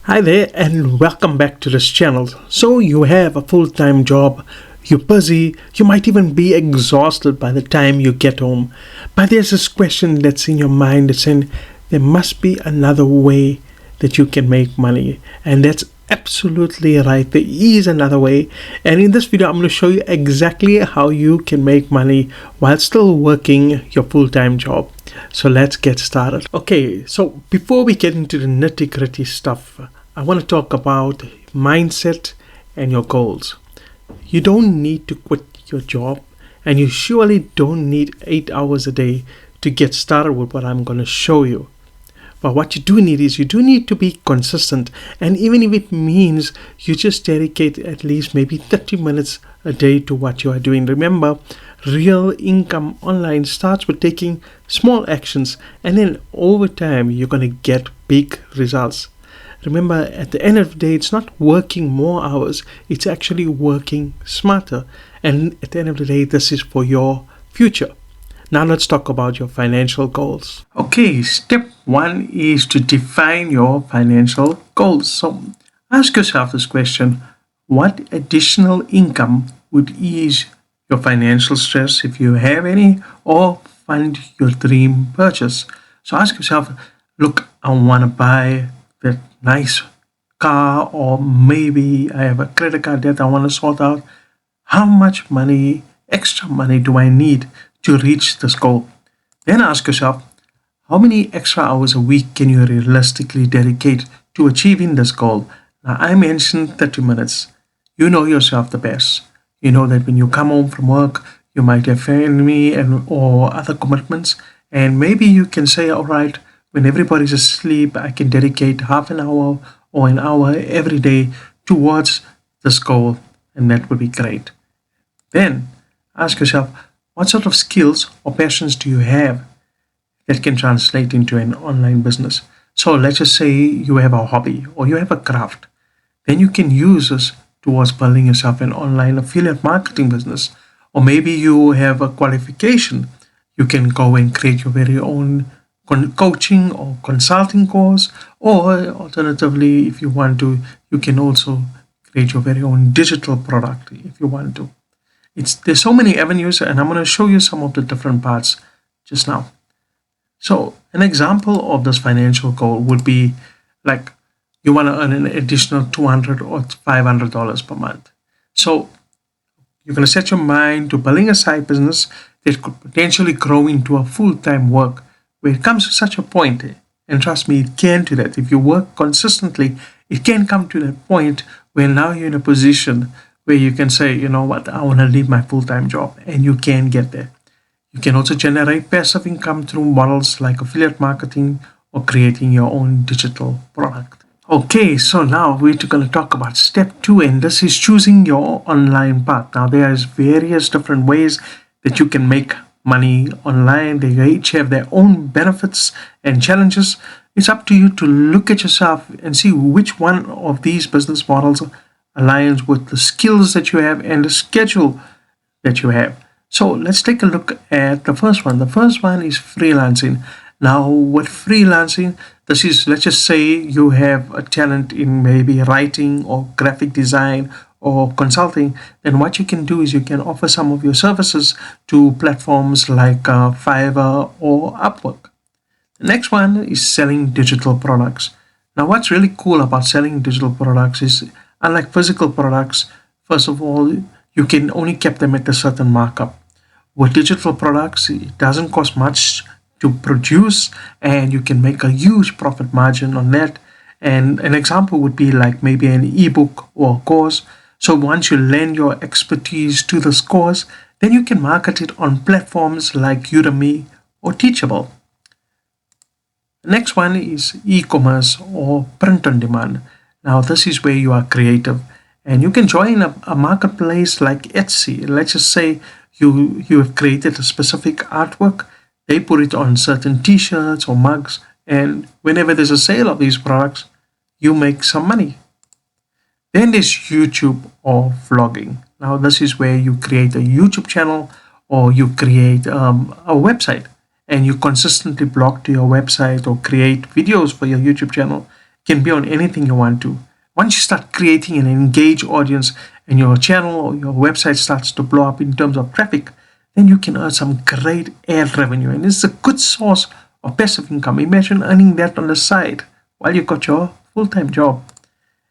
Hi there and welcome back to this channel. So you have a full-time job, you're busy, you might even be exhausted by the time you get home. But there's this question that's in your mind that's saying there must be another way that you can make money. And that's absolutely right. There is another way. And in this video, I'm going to show you exactly how you can make money while still working your full-time job. So let's get started. Okay, so before we get into the nitty-gritty stuff, I want to talk about mindset and your goals. You don't need to quit your job, and you surely don't need 8 hours a day to get started with what I'm going to show you. But what you do need is you do need to be consistent, and even if it means you just dedicate at least maybe 30 minutes a day to what you are doing. Remember, real income online starts with taking small actions, and then over time you're going to get big results. Remember, at the end of the day, it's not working more hours, it's actually working smarter. And at the end of the day, this is for your future. Now let's talk about your financial goals. Okay, step one is to define your financial goals. So ask yourself this question: what additional income would ease your financial stress if you have any, or fund your dream purchase? So ask yourself, look, I want to buy that nice car, or maybe I have a credit card debt I want to sort out. How much money, extra money, do I need to reach this goal? Then ask yourself, how many extra hours a week can you realistically dedicate to achieving this goal? Now, I mentioned 30 minutes. You know yourself the best. You know that when you come home from work, you might have family or other commitments, and maybe you can say, all right, when everybody's asleep, I can dedicate half an hour or an hour every day towards this goal, and that would be great. Then ask yourself, what sort of skills or passions do you have that can translate into an online business? So let's just say you have a hobby or you have a craft. Then you can use this towards building yourself an online affiliate marketing business. Or maybe you have a qualification. You can go and create your very own coaching or consulting course, or alternatively, if you want to, you can also create your very own digital product if you want to. There's so many avenues, and I'm going to show you some of the different parts just now. So an example of this financial goal would be like you want to earn an additional $200 or $500 per month. So you're going to set your mind to building a side business that could potentially grow into a full-time work, where it comes to such a point, and trust me, it can do that. If you work consistently, it can come to that point where now you're in a position where you can say, you know what, I want to leave my full-time job, and you can get there. You can also generate passive income through models like affiliate marketing or creating your own digital product. Okay, so now we're going to talk about step 2, and this is choosing your online path. Now, there's various different ways that you can make money online. They each have their own benefits and challenges. It's up to you to look at yourself and see which one of these business models aligns with the skills that you have and the schedule that you have. So let's take a look at the first one. The first one is freelancing. Now with freelancing, this is, let's just say you have a talent in maybe writing or graphic design or consulting, then what you can do is you can offer some of your services to platforms like Fiverr or Upwork. The next one is selling digital products. Now what's really cool about selling digital products is, unlike physical products, first of all, you can only keep them at a certain markup. With digital products, it doesn't cost much to produce, and you can make a huge profit margin on that. And an example would be like maybe an ebook or a course. So once you lend your expertise to this course, then you can market it on platforms like Udemy or Teachable. The next one is e-commerce or print on demand. Now this is where you are creative, and you can join a marketplace like Etsy. Let's just say you have created a specific artwork. They put it on certain t-shirts or mugs, and whenever there's a sale of these products, you make some money. Then there's YouTube or vlogging. Now this is where you create a YouTube channel or you create a website, and you consistently blog to your website or create videos for your YouTube channel, can be on anything you want to. Once you start creating an engaged audience and your channel or your website starts to blow up in terms of traffic, then you can earn some great ad revenue. And it's a good source of passive income. Imagine earning that on the side while you got your full-time job.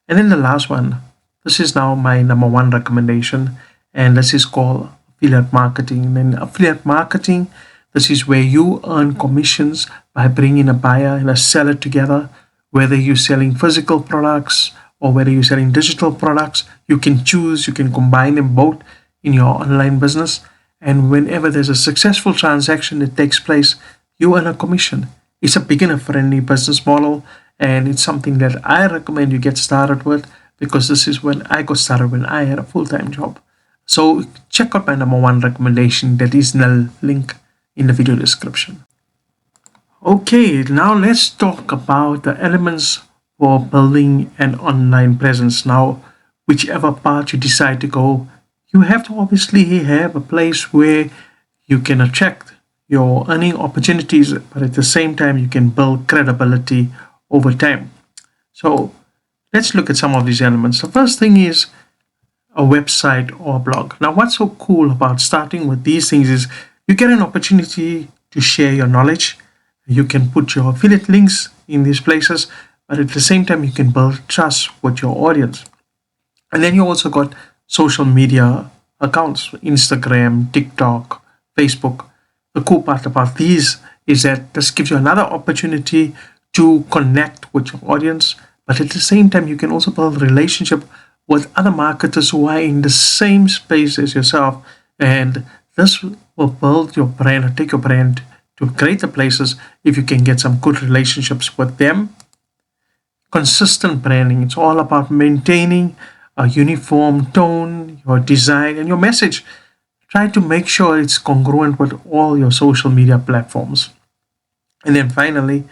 And then the last one, this is now my number one recommendation, and this is called affiliate marketing. And affiliate marketing, this is where you earn commissions by bringing a buyer and a seller together. Whether you're selling physical products or whether you're selling digital products, you can choose, you can combine them both in your online business. And whenever there's a successful transaction that takes place, you earn a commission. It's a beginner-friendly business model, and it's something that I recommend you get started with, because this is when I got started when I had a full-time job. So check out my number one recommendation. That is in the link in the video description. Okay, now let's talk about the elements for building an online presence. Now, whichever path you decide to go, you have to obviously have a place where you can attract your earning opportunities, but at the same time, you can build credibility over time. So let's look at some of these elements. The first thing is a website or a blog. Now, what's so cool about starting with these things is you get an opportunity to share your knowledge. You can put your affiliate links in these places, but at the same time, you can build trust with your audience. And then you also got social media accounts, Instagram, TikTok, Facebook. The cool part about these is that this gives you another opportunity to connect with your audience, but at the same time, you can also build a relationship with other marketers who are in the same space as yourself. And this will build your brand or take your brand to greater places if you can get some good relationships with them. Consistent branding. It's all about maintaining a uniform tone, your design, and your message. Try to make sure it's congruent with all your social media platforms. And then finally,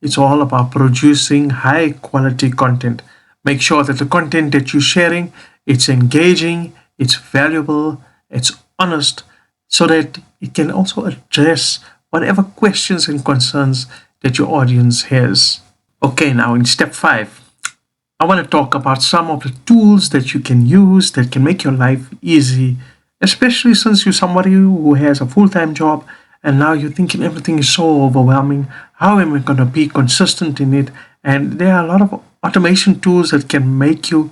it's all about producing high quality content. Make sure that the content that you're sharing, it's engaging, it's valuable, it's honest, so that it can also address whatever questions and concerns that your audience has. Okay, now in step 5, I want to talk about some of the tools that you can use that can make your life easy, especially since you're somebody who has a full-time job and now you're thinking everything is so overwhelming. How am I going to be consistent in it? And there are a lot of automation tools that can make you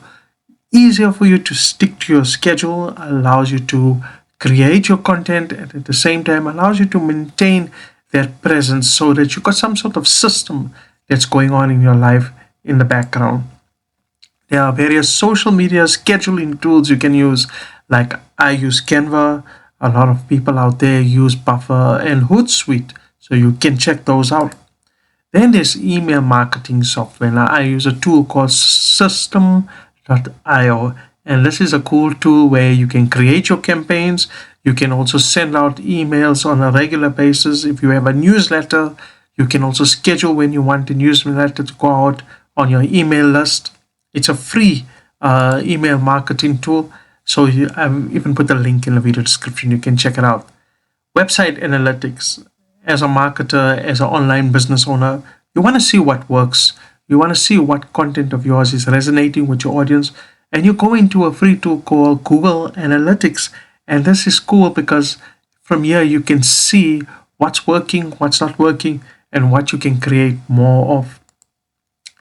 easier for you to stick to your schedule, allows you to create your content, and at the same time allows you to maintain that presence so that you've got some sort of system that's going on in your life in the background. There are various social media scheduling tools you can use, like I use Canva. A lot of people out there use Buffer and Hootsuite, so you can check those out. Then there's email marketing software. Now I use a tool called System.io, and this is a cool tool where you can create your campaigns. You can also send out emails on a regular basis. If you have a newsletter, you can also schedule when you want the newsletter to go out on your email list. It's a free email marketing tool. So I've even put the link in the video description. You can check it out. Website analytics. As a marketer, as an online business owner, you want to see what works. You want to see what content of yours is resonating with your audience. And you go into a free tool called Google Analytics. And this is cool because from here you can see what's working, what's not working, and what you can create more of.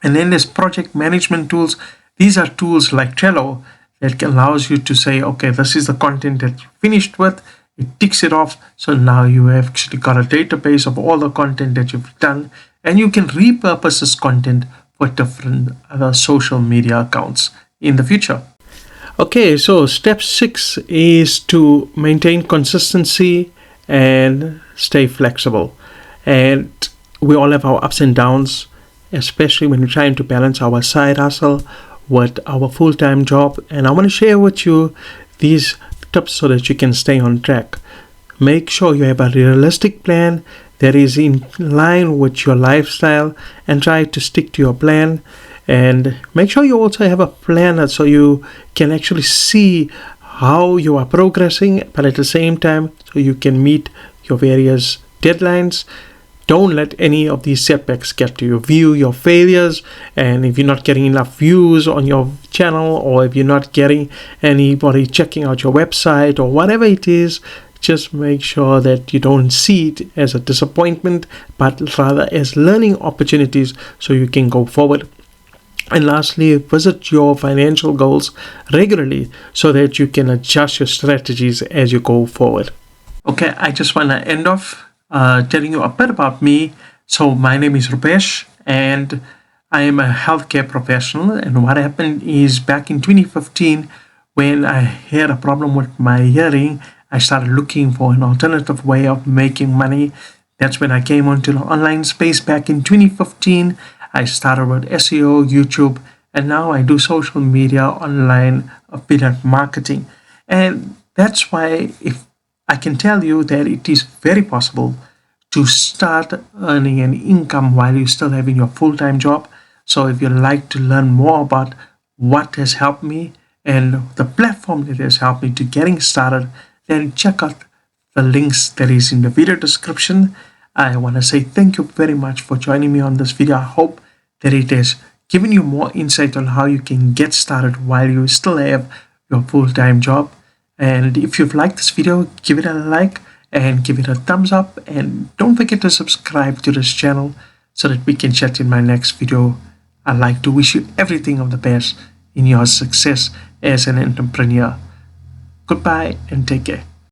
And then there's project management tools. These are tools like Trello that allows you to say, okay, this is the content that you're finished with. It ticks it off. So now you have actually got a database of all the content that you've done, and you can repurpose this content for different other social media accounts in the future. Okay, so step 6 is to maintain consistency and stay flexible. And we all have our ups and downs, especially when we're trying to balance our side hustle with our full-time job. And I want to share with you these tips so that you can stay on track. Make sure you have a realistic plan that is in line with your lifestyle, and try to stick to your plan. And make sure you also have a planner so you can actually see how you are progressing, but at the same time so you can meet your various deadlines. Don't let any of these setbacks get to you. View your failures, and if you're not getting enough views on your channel, or if you're not getting anybody checking out your website, or whatever it is, just make sure that you don't see it as a disappointment, but rather as learning opportunities so you can go forward. And lastly, visit your financial goals regularly so that you can adjust your strategies as you go forward. Okay, I just want to end off telling you a bit about me. So my name is Rupesh, and I am a healthcare professional. And what happened is, back in 2015, when I had a problem with my hearing, I started looking for an alternative way of making money. That's when I came onto the online space back in 2015. I started with SEO, YouTube, and now I do social media, online affiliate marketing. And that's why, if I can tell you that it is very possible to start earning an income while you're still having your full-time job. So if you'd like to learn more about what has helped me and the platform that has helped me to getting started, then check out the links that is in the video description. I want to say thank you very much for joining me on this video. I hope that it has given you more insight on how you can get started while you still have your full-time job. And if you've liked this video, give it a like and give it a thumbs up, and don't forget to subscribe to this channel so that we can chat in my next video. I'd like to wish you everything of the best in your success as an entrepreneur. Goodbye and take care.